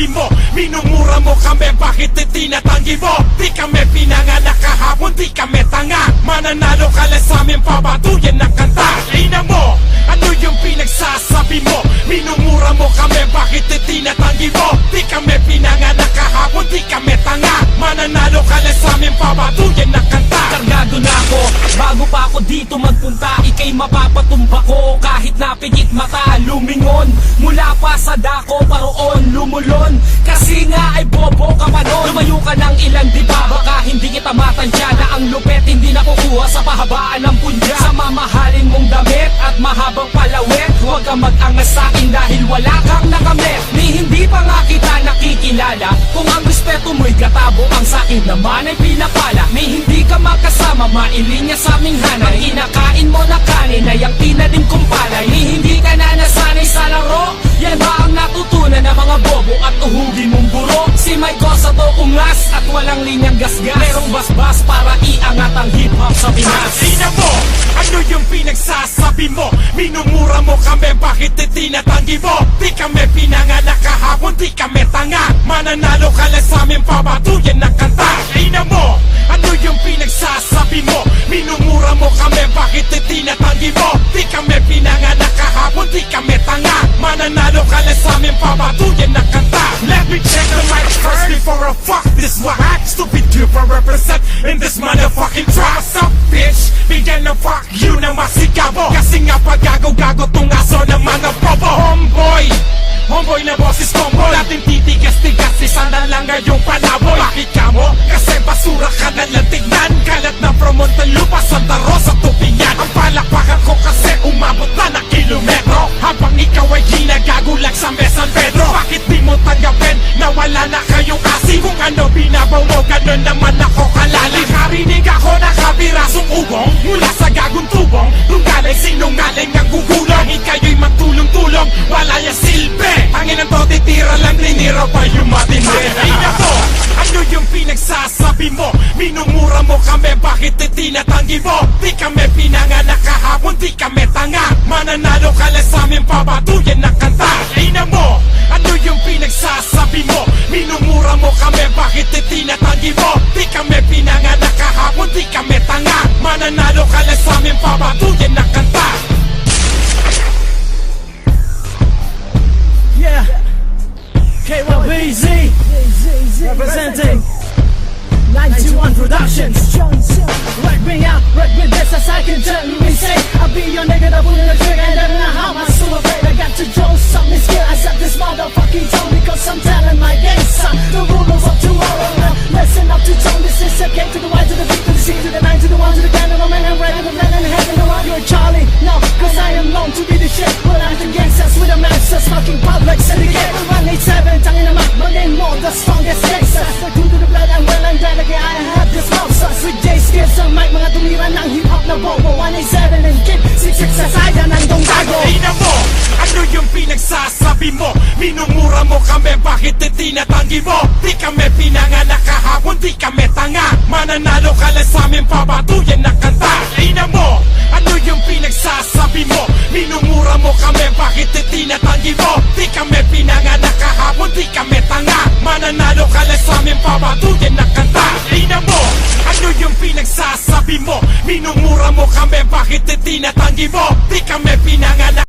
sinasabi mo? Minumura mo kami, bakit itinatanggi mo? Di kami pinanganak kahapon, di kami tanga. Mananalo ka lang sa amin, papatuyan ng kanta. Ina mo, ano yung pinagsasabi mo? Minumura mo kami, bakit itinatanggi mo? Di kami pinanganak kahapon, di kami tanga. Mananalo ka lang sa amin, papatuyan ng kanta. Kargado na ako, bago pa ako dito magpunta, ikay mapapatumba ko. Kahit napigit mata, lumingon mula pa sa dako, paroon, lumulon. Kasi nga ay bobo ka pa nun. Lumayo ka ng ilan, di ba? Baka hindi kita matansya na ang lupet hindi nakukuha sa pahabaan ng punya. Sa mamahalin mong damit at mahabang palawet, huwag kang mag-angas sa'kin dahil wala kang nakamit. Ni hindi pa nga kita nakikilala, kung ang respeto mo'y gatabo, ang sa'kin naman ay pinapala. Ni hindi ka makasama, mailinya sa aming hanay. Kinakain mo na kanin ay ang tinanim kong palay. Ni hindi ka na nasanay sa laro, yan ba ang natutunan ng mga bobo at uhugin mong buro? Si Mike sa to ungas at walang linyang gasgas. Merong basbas para iangat ang hip-hop sa Pinas. Ina mo, ano yung pinagsasabi mo? Minumura mo kami, bakit itinatanggi mo? Di kami pinanganak kahapon, di kami tanga. Mananalo ka lang sa amin, papatuyan ng kanta. Ina mo, ano yung pinagsasabi mo? Minumura mo kami, bakit itinatanggi mo? Di kami pinanganak kahapon, di kami tanga. Mananalo ka lang sa amin, papatuyan ng kanta. Let me check the mic first before I fuck this whack. Stupid duper represent in this motherfucking trap. What's up, bitch? Bigyan ng fuck you na masigabo. Kasi nga pag-gago-gago tong aso ng mga probo. Homeboy na boses combo. Natin titigas-tigas, isa na lang ngayong palaboy. Bakit ka mo? Kasi basura ka na lang tignan. Kalat na from Montallupa, Santa Rosa, Tupingan. Ang palakpakan ko kasi umabot na ng kilometro. Habang ikaw ay ginagagulag sa San Pedro. Bakit di mo tanggapin na wala na kayong asin? Kung ano binabaw mo, ganun naman ako kalalim. Nakarinig ako ng kabirasong ubong mula sa gagong tubong. Kung galing sinungaling ang gugulong, ika'yo'y magtulong-tulong, wala yung silbi. Tanginan to, titira lang, ninira pa yung matindi. Ina mo, ano yung pinagsasabi mo? Minumura mo kami, bakit itinatanggi mo? Di kami pinanganak kahapon, di kami tanga. Mananalo ka lang sa amin, papatuyan ng kanta. Ina mo, ano yung pinagsasabi mo? Minumura mo kami, bakit itinatanggi mo? Di kami pinanganak kahapon, di kami tanga. Mananalo ka lang sa amin, papatuyan ng kanta. Yeah, K1BZ representing 91 Productions. Write me out, write me this as I can tell me say I'll be your nigga that pull the trigger and then how am I so afraid? I got to show something skill. I set this motherfucking tone because I'm telling my game son. The rulers of tomorrow now, listen up to tone. This is a K to the Y to the B to the C to the 9 to the 1 to the K to the man. I'm ready to land and head in the one. You're Charlie, no, cause I am known to be the shit. Well, I'm the gangsters with a masters, fucking public syndicate. 187, tangin na magmagain mo, the strongest gangsters. Like to the blood and well, I'm glad again I have this love sauce. With J skills ang mic, mga tumira ng hip-hop na bobo. 187 and kid, 66 sa side, nandong gago. Ina mo, ano yung pinagsasabi mo? Minumura mo kami, bakit itinatanggi mo? Di kami pinanganak kahapon, di kami tanga. Mananalo ka lang sa amin, papatuyan ng kanta. Ina mo, ano yung pinagsasabi mo? Minumura mo kami, bakit itinatanggi mo? Di kami pinanganak kahapon, di kami tanga. Mananalo ka lang sa amin, papatuyan ng kanta. Ina mo, ano yung pinagsasabi mo? Minumura mo kami, bakit itinatanggi mo? Di kami pinanganak